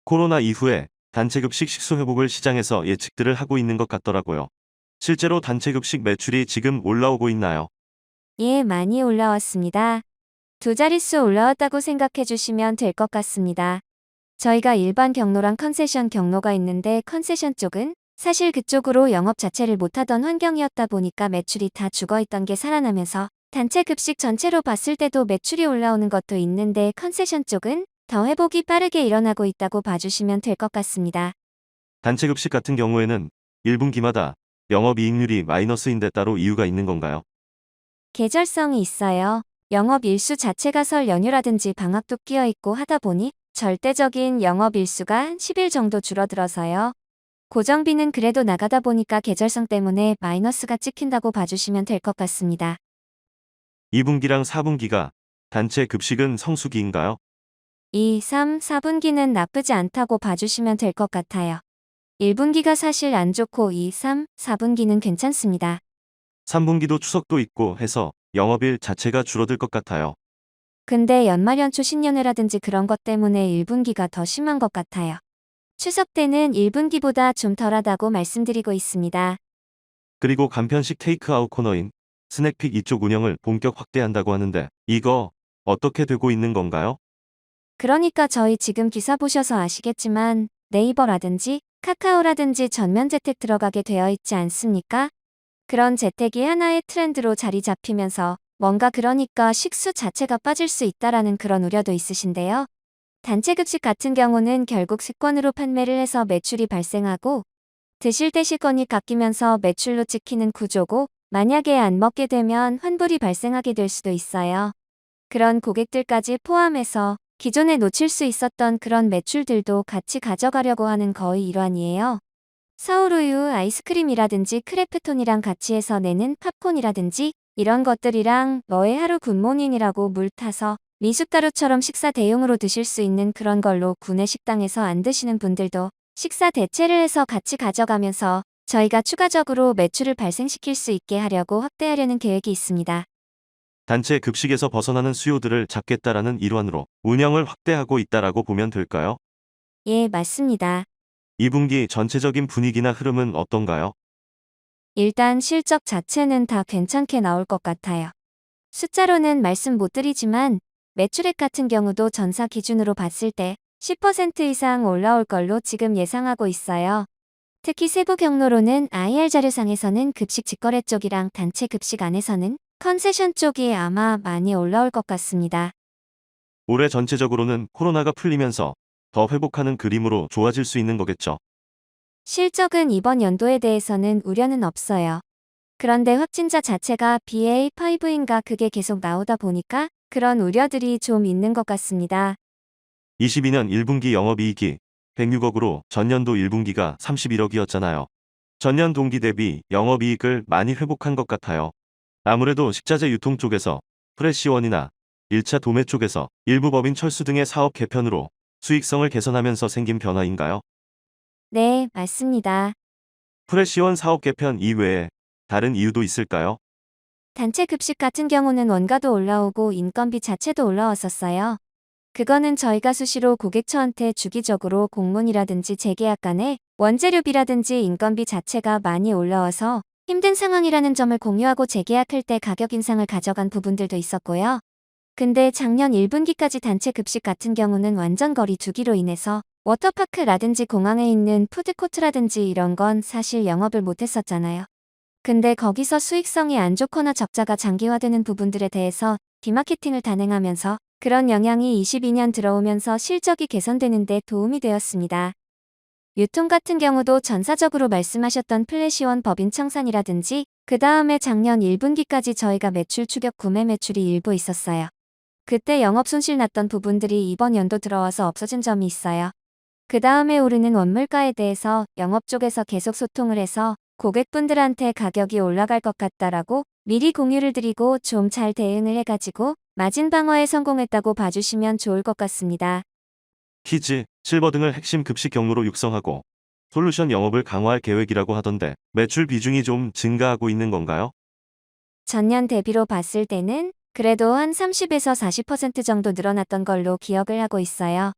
코로나 이후에 단체급식 식수 회복을 시장에서 예측들을 하고 있는 것 같더라고요. 실제로 단체급식 매출이 지금 올라오고 있나요? 예, 많이 올라왔습니다. 두 자릿수 올라왔다고 생각해 주시면 될 것 같습니다. 저희가 일반 경로랑 컨세션 경로가 있는데 컨세션 쪽은 사실 그쪽으로 영업 자체를 못하던 환경이었다 보니까 매출이 다 죽어있던 게 살아나면서 단체 급식 전체로 봤을 때도 매출이 올라오는 것도 있는데 컨세션 쪽은 더 회복이 빠르게 일어나고 있다고 봐주시면 될 것 같습니다. 단체급식 같은 경우에는 1분기마다 영업이익률이 마이너스인데 따로 이유가 있는 건가요? 계절성이 있어요. 영업 일수 자체가 설 연휴라든지 방학도 끼어 있고 하다 보니 절대적인 영업 일수가 한 10일 정도 줄어들어서요. 고정비는 그래도 나가다 보니까 계절성 때문에 마이너스가 찍힌다고 봐주시면 될 것 같습니다. 2분기랑 4분기가 단체 급식은 성수기인가요? 2, 3, 4분기는 나쁘지 않다고 봐주시면 될 것 같아요. 1분기가 사실 안 좋고 2, 3, 4분기는 괜찮습니다. 3분기도 추석도 있고 해서 영업일 자체가 줄어들 것 같아요. 근데 연말연초 신년회라든지 그런 것 때문에 1분기가 더 심한 것 같아요. 추석 때는 1분기보다 좀 덜하다고 말씀드리고 있습니다. 그리고 간편식 테이크아웃 코너인 스낵픽 이쪽 운영을 본격 확대한다고 하는데 이거 어떻게 되고 있는 건가요? 그러니까 저희 지금 기사 보셔서 아시겠지만 네이버라든지 카카오라든지 전면 재택 들어가게 되어 있지 않습니까? 그런 재택이 하나의 트렌드로 자리 잡히면서 뭔가 그러니까 식수 자체가 빠질 수 있다라는 그런 우려도 있으신데요. 단체 급식 같은 경우는 결국 식권으로 판매를 해서 매출이 발생하고 드실 때 식권이 깎이면서 매출로 찍히는 구조고 만약에 안 먹게 되면 환불이 발생하게 될 수도 있어요. 그런 고객들까지 포함해서 기존에 놓칠 수 있었던 그런 매출들도 같이 가져가려고 하는 거의 일환이에요. 서울우유 아이스크림이라든지 크래프톤이랑 같이 해서 내는 팝콘이라든지 이런 것들이랑 너의 하루 굿모닝이라고 물 타서 미숫가루처럼 식사 대용으로 드실 수 있는 그런 걸로 구내 식당에서 안 드시는 분들도 식사 대체를 해서 같이 가져가면서 저희가 추가적으로 매출을 발생시킬 수 있게 하려고 확대하려는 계획이 있습니다. 단체 급식에서 벗어나는 수요들을 잡겠다라는 일환으로 운영을 확대하고 있다라고 보면 될까요? 예, 맞습니다. 2분기 전체적인 분위기나 흐름은 어떤가요? 일단 실적 자체는 다 괜찮게 나올 것 같아요. 숫자로는 말씀 못 드리지만 매출액 같은 경우도 전사 기준으로 봤을 때 10% 이상 올라올 걸로 지금 예상하고 있어요. 특히 세부 경로로는 IR 자료상에서는 급식 직거래 쪽이랑 단체 급식 안에서는 컨세션 쪽이 아마 많이 올라올 것 같습니다. 올해 전체적으로는 코로나가 풀리면서 더 회복하는 그림으로 좋아질 수 있는 거겠죠. 실적은 이번 연도에 대해서는 우려는 없어요. 그런데 확진자 자체가 BA5인가 그게 계속 나오다 보니까 그런 우려들이 좀 있는 것 같습니다. 22년 1분기 영업이익이 106억으로 전년도 1분기가 31억이었잖아요. 전년 동기 대비 영업이익을 많이 회복한 것 같아요. 아무래도 식자재 유통 쪽에서 프레시원이나 1차 도매 쪽에서 일부 법인 철수 등의 사업 개편으로 수익성을 개선하면서 생긴 변화인가요? 네, 맞습니다. 프레시원 사업 개편 이외에 다른 이유도 있을까요? 단체 급식 같은 경우는 원가도 올라오고 인건비 자체도 올라왔었어요. 그거는 저희가 수시로 고객처한테 주기적으로 공문이라든지 재계약 간에 원재료비라든지 인건비 자체가 많이 올라와서 힘든 상황이라는 점을 공유하고 재계약할 때 가격 인상을 가져간 부분들도 있었고요. 근데 작년 1분기까지 단체 급식 같은 경우는 완전 거리 두기로 인해서 워터파크라든지 공항에 있는 푸드코트라든지 이런 건 사실 영업을 못했었잖아요. 근데 거기서 수익성이 안 좋거나 적자가 장기화되는 부분들에 대해서 디마케팅을 단행하면서 그런 영향이 22년 들어오면서 실적이 개선되는 데 도움이 되었습니다. 유통 같은 경우도 전사적으로 말씀하셨던 플래시원 법인 청산이라든지 그 다음에 작년 1분기까지 저희가 매출 추격 구매 매출이 일부 있었어요. 그때 영업 손실 났던 부분들이 이번 연도 들어와서 없어진 점이 있어요. 그 다음에 오르는 원물가에 대해서 영업 쪽에서 계속 소통을 해서 고객분들한테 가격이 올라갈 것 같다라고 미리 공유를 드리고 좀 잘 대응을 해가지고 마진 방어에 성공했다고 봐주시면 좋을 것 같습니다. 키즈, 실버 등을 핵심 급식 경로로 육성하고 솔루션 영업을 강화할 계획이라고 하던데 매출 비중이 좀 증가하고 있는 건가요? 전년 대비로 봤을 때는 그래도 한 30에서 40% 정도 늘어났던 걸로 기억을 하고 있어요.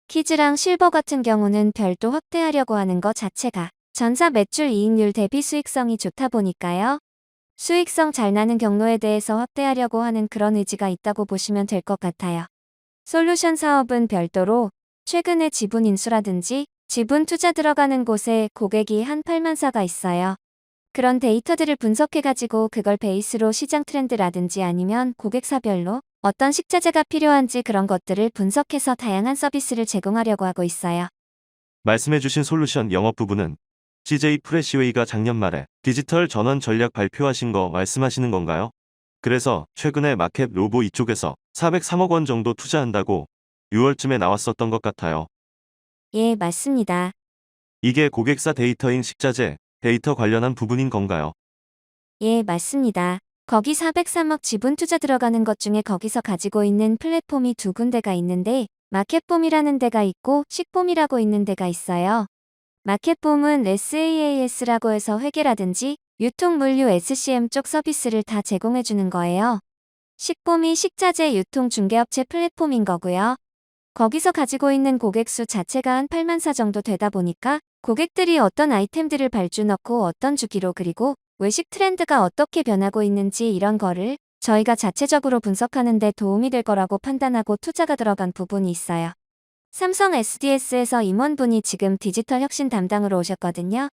키즈랑 실버 같은 경우는 별도 확대하려고 하는 것 자체가 전사 매출 이익률 대비 수익성이 좋다 보니까요. 수익성 잘 나는 경로에 대해서 확대하려고 하는 그런 의지가 있다고 보시면 될 것 같아요. 솔루션 사업은 별도로 최근에 지분 인수라든지 지분 투자 들어가는 곳에 고객이 한 8만 사가 있어요. 그런 데이터들을 분석해가지고 그걸 베이스로 시장 트렌드라든지 아니면 고객사별로 어떤 식자재가 필요한지 그런 것들을 분석해서 다양한 서비스를 제공하려고 하고 있어요. 말씀해주신 솔루션 영업 부분은 CJ 프레시웨이가 작년 말에 디지털 전환 전략 발표하신 거 말씀하시는 건가요? 그래서 최근에 마켓 로보 이쪽에서 403억 원 정도 투자한다고 6월쯤에 나왔었던 것 같아요. 예, 맞습니다. 이게 고객사 데이터인 식자재 데이터 관련한 부분인 건가요? 예, 맞습니다. 거기 403억 지분 투자 들어가는 것 중에 거기서 가지고 있는 플랫폼이 두 군데가 있는데 마켓폼이라는 데가 있고 식폼이라고 있는 데가 있어요. 마켓폼은 SaaS라고 해서 회계라든지 유통물류 SCM 쪽 서비스를 다 제공해주는 거예요. 식폼이 식자재 유통 중개업체 플랫폼인 거고요. 거기서 가지고 있는 고객 수 자체가 한 8만 사 정도 되다 보니까 고객들이 어떤 아이템들을 발주 넣고 어떤 주기로 그리고 외식 트렌드가 어떻게 변하고 있는지 이런 거를 저희가 자체적으로 분석하는 데 도움이 될 거라고 판단하고 투자가 들어간 부분이 있어요. 삼성 SDS에서 임원분이 지금 디지털 혁신 담당으로 오셨거든요.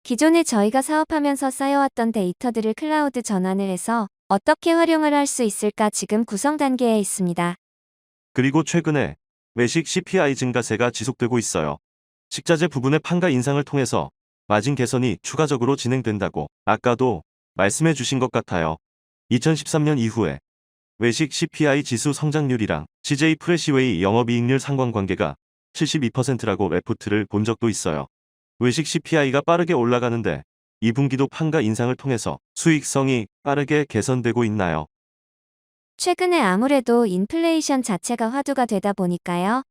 기존에 저희가 사업하면서 쌓여왔던 데이터들을 클라우드 전환을 해서 어떻게 활용을 할 수 있을까 지금 구성 단계에 있습니다. 그리고 최근에 외식 CPI 증가세가 지속되고 있어요. 식자재 부분의 판가 인상을 통해서 마진 개선이 추가적으로 진행된다고 아까도 말씀해 주신 것 같아요. 2013년 이후에 외식 CPI 지수 성장률이랑 CJ 프레시웨이 영업이익률 상관관계가 72%라고 레포트를 본 적도 있어요. 외식 CPI가 빠르게 올라가는데 2분기도 판가 인상을 통해서 수익성이 빠르게 개선되고 있나요? 최근에 아무래도 인플레이션 자체가 화두가 되다 보니까요.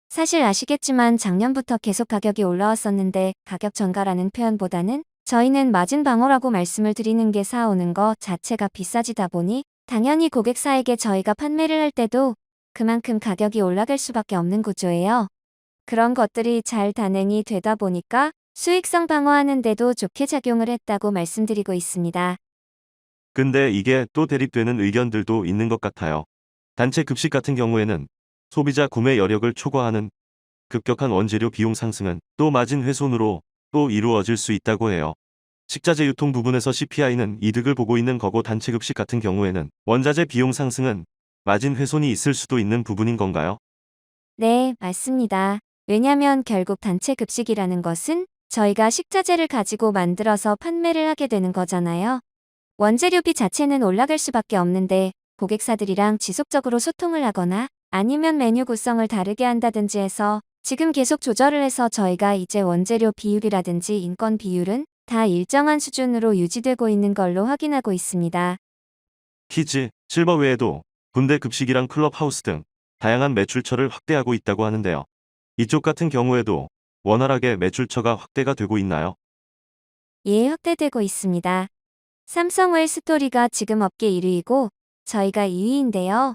사실 아시겠지만 작년부터 계속 가격이 올라왔었는데 가격 전가라는 표현보다는 저희는 마진 방어라고 말씀을 드리는 게 사오는 거 자체가 비싸지다 보니 당연히 고객사에게 저희가 판매를 할 때도 그만큼 가격이 올라갈 수밖에 없는 구조예요. 그런 것들이 잘 단행이 되다 보니까 수익성 방어하는 데도 좋게 작용을 했다고 말씀드리고 있습니다. 근데 이게 또 대립되는 의견들도 있는 것 같아요. 단체 급식 같은 경우에는 소비자 구매 여력을 초과하는 급격한 원재료 비용 상승은 또 마진 훼손으로 또 이루어질 수 있다고 해요. 식자재 유통 부분에서 CPI는 이득을 보고 있는 거고 단체 급식 같은 경우에는 원자재 비용 상승은 마진 훼손이 있을 수도 있는 부분인 건가요? 네, 맞습니다. 왜냐면 결국 단체 급식이라는 것은 저희가 식자재를 가지고 만들어서 판매를 하게 되는 거잖아요. 원재료비 자체는 올라갈 수밖에 없는데 고객사들이랑 지속적으로 소통을 하거나 아니면 메뉴 구성을 다르게 한다든지 해서 지금 계속 조절을 해서 저희가 이제 원재료 비율이라든지 인건 비율은 다 일정한 수준으로 유지되고 있는 걸로 확인하고 있습니다. 키즈, 실버 외에도 군대 급식이랑 클럽하우스 등 다양한 매출처를 확대하고 있다고 하는데요. 이쪽 같은 경우에도 원활하게 매출처가 확대가 되고 있나요? 예, 확대되고 있습니다. 삼성웰 스토리가 지금 업계 1위이고 저희가 2위인데요.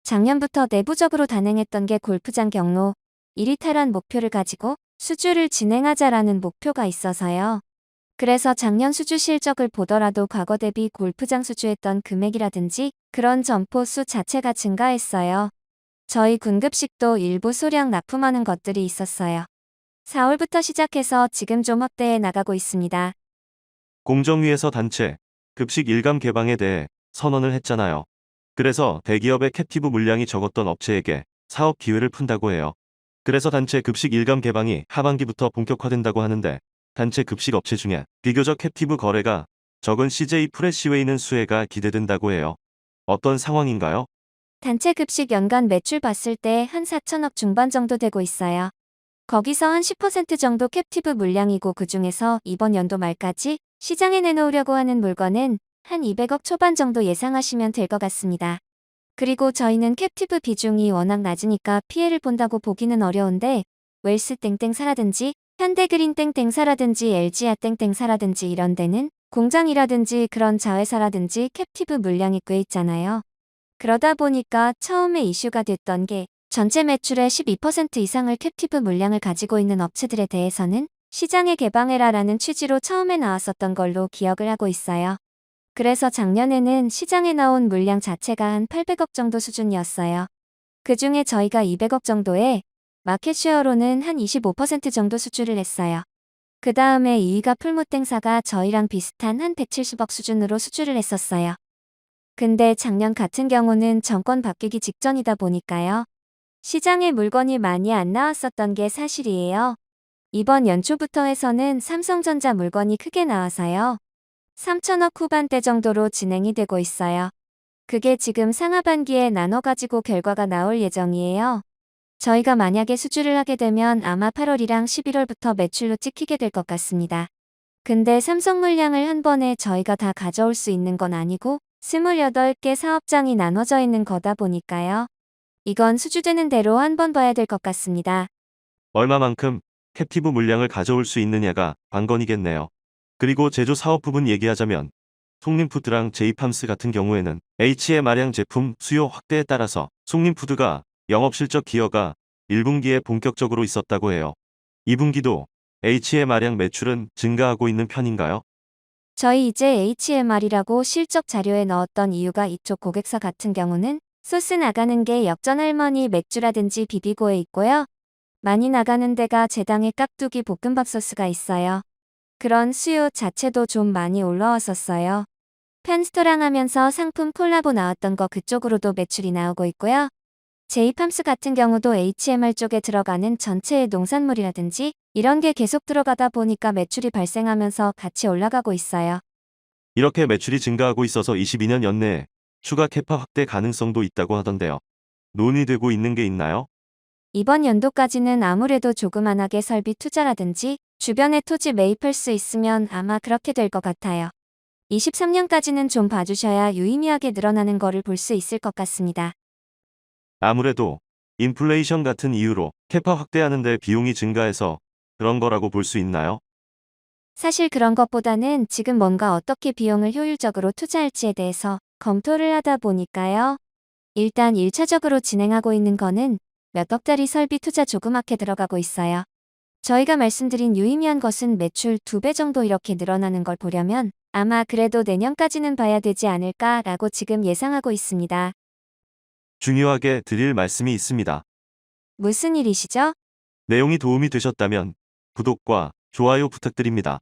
작년부터 내부적으로 단행했던 게 골프장 경로 1위 탈환 목표를 가지고 수주를 진행하자라는 목표가 있어서요. 그래서 작년 수주 실적을 보더라도 과거 대비 골프장 수주했던 금액이라든지 그런 점포 수 자체가 증가했어요. 저희 군급식도 일부 소량 납품하는 것들이 있었어요. 4월부터 시작해서 지금 좀 확대해 나가고 있습니다. 공정위에서 단체 급식 일감 개방에 대해 선언을 했잖아요. 그래서 대기업의 캡티브 물량이 적었던 업체에게 사업 기회를 푼다고 해요. 그래서 단체 급식 일감 개방이 하반기부터 본격화된다고 하는데 단체 급식 업체 중에 비교적 캡티브 거래가 적은 CJ 프레시웨이는 수혜가 기대된다고 해요. 어떤 상황인가요? 단체 급식 연간 매출 봤을 때 한 4천억 중반 정도 되고 있어요. 거기서 한 10% 정도 캡티브 물량이고 그중에서 이번 연도 말까지 시장에 내놓으려고 하는 물건은 한 200억 초반 정도 예상하시면 될 것 같습니다. 그리고 저희는 캡티브 비중이 워낙 낮으니까 피해를 본다고 보기는 어려운데 웰스 땡땡사라든지 현대그린 땡땡사라든지 LG야 땡땡사라든지 이런 데는 공장이라든지 그런 자회사라든지 캡티브 물량이 꽤 있잖아요. 그러다 보니까 처음에 이슈가 됐던 게 전체 매출의 12% 이상을 캡티브 물량을 가지고 있는 업체들에 대해서는 시장에 개방해라라는 취지로 처음에 나왔었던 걸로 기억을 하고 있어요. 그래서 작년에는 시장에 나온 물량 자체가 한 800억 정도 수준이었어요. 그 중에 저희가 200억 정도에 마켓쉐어로는 한 25% 정도 수주를 했어요. 그 다음에 2위가 풀무땡사가 저희랑 비슷한 한 170억 수준으로 수주를 했었어요. 근데 작년 같은 경우는 정권 바뀌기 직전이다 보니까요. 시장에 물건이 많이 안 나왔었던 게 사실이에요. 이번 연초부터 해서는 삼성전자 물건이 크게 나와서요. 3천억 후반대 정도로 진행이 되고 있어요. 그게 지금 상하반기에 나눠가지고 결과가 나올 예정이에요. 저희가 만약에 수주를 하게 되면 아마 8월이랑 11월부터 매출로 찍히게 될 것 같습니다. 근데 삼성 물량을 한 번에 저희가 다 가져올 수 있는 건 아니고 28개 사업장이 나눠져 있는 거다 보니까요. 이건 수주되는 대로 한 번 봐야 될 것 같습니다. 얼마만큼 캡티브 물량을 가져올 수 있느냐가 관건이겠네요. 그리고 제조 사업 부분 얘기하자면 송림푸드랑 제이팜스 같은 경우에는 HMR량 제품 수요 확대에 따라서 송림푸드가 영업실적 기여가 1분기에 본격적으로 있었다고 해요. 2분기도 HMR량 매출은 증가하고 있는 편인가요? 저희 이제 HMR이라고 실적 자료에 넣었던 이유가 이쪽 고객사 같은 경우는 소스 나가는 게 역전 할머니 맥주라든지 비비고에 있고요. 많이 나가는 데가 제당의 깍두기 볶음밥 소스가 있어요. 그런 수요 자체도 좀 많이 올라왔었어요. 편스토랑 하면서 상품 콜라보 나왔던 거 그쪽으로도 매출이 나오고 있고요. 제이팜스 같은 경우도 HMR 쪽에 들어가는 전체의 농산물이라든지 이런 게 계속 들어가다 보니까 매출이 발생하면서 같이 올라가고 있어요. 이렇게 매출이 증가하고 있어서 22년 연내에 추가 캐파 확대 가능성도 있다고 하던데요. 논의되고 있는 게 있나요? 이번 연도까지는 아무래도 조그만하게 설비 투자라든지 주변에 토지 매입할 수 있으면 아마 그렇게 될 것 같아요. 23년까지는 좀 봐주셔야 유의미하게 늘어나는 거를 볼 수 있을 것 같습니다. 아무래도 인플레이션 같은 이유로 캐파 확대하는 데 비용이 증가해서 그런 거라고 볼 수 있나요? 사실 그런 것보다는 지금 뭔가 어떻게 비용을 효율적으로 투자할지에 대해서 검토를 하다 보니까요. 일단 1차적으로 진행하고 있는 거는 몇 억짜리 설비 투자 조그맣게 들어가고 있어요. 저희가 말씀드린 유의미한 것은 매출 2배 정도 이렇게 늘어나는 걸 보려면 아마 그래도 내년까지는 봐야 되지 않을까라고 지금 예상하고 있습니다. 중요하게 드릴 말씀이 있습니다. 무슨 일이시죠? 내용이 도움이 되셨다면 구독과 좋아요 부탁드립니다.